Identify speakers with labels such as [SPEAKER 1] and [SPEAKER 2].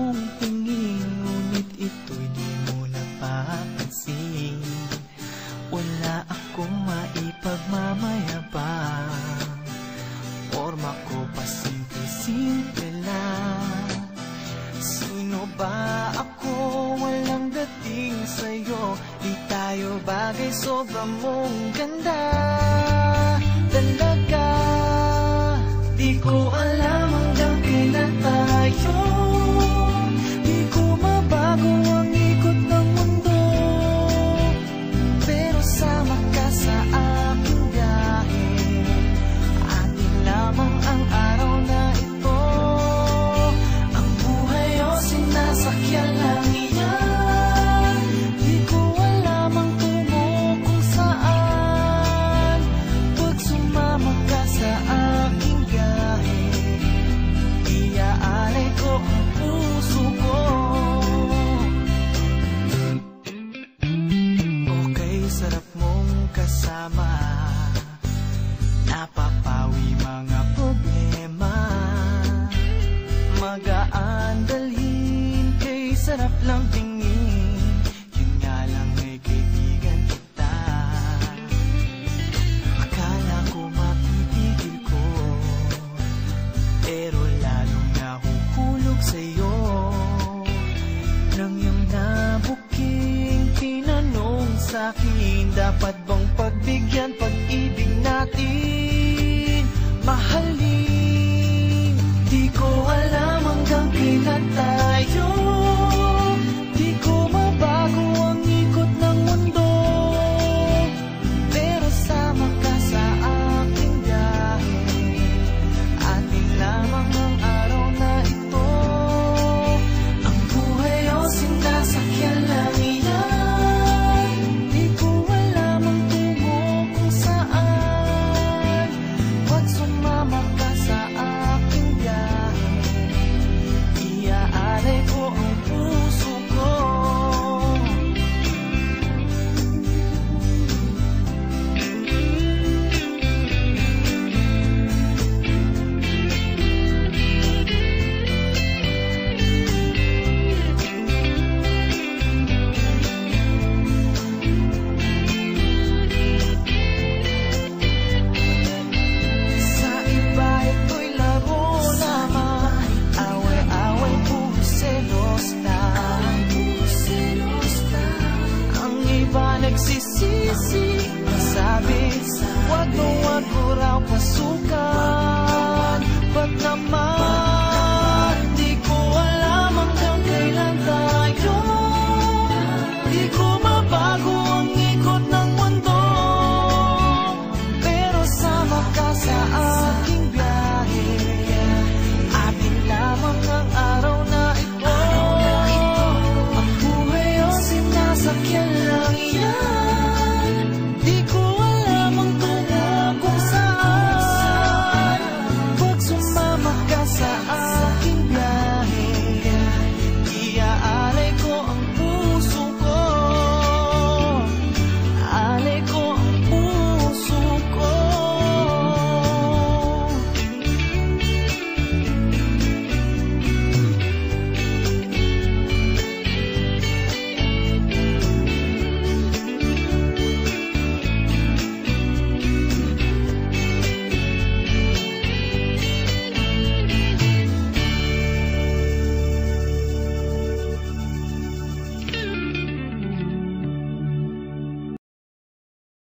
[SPEAKER 1] mong tingin, ngunit ito'y di mo napapansin. Wala akong maipagmamayabang, forma ko pa simple-simple lang. Sino ba ako? Walang dating sa'yo, di tayo bagay, sobra mong ganda. Talaga, di ko alam hanggang kailan tayo. Di ko mabago ang ikot ng mundo, pero sama ka sa aking biyahe. Atin lamang ang araw na ito. Ang buhay o sinasakyan lang iyan. Di ko alam ang tungo kung saan. Pag sumama ka sa aking biyahe, iaalay ko ang puso ko. Okay, sarap mong kasama, napapawi mga problema. Magaan dalhin, kay sarap lang tingin. Yun nga lang ay kaibigan kita. Akala ko mapipigil ko, pero lalong nahuhulog sa'yo. Nang iyong nabuking tinanong sa'kin, dapat bang pagbigyan pag-ibig natin?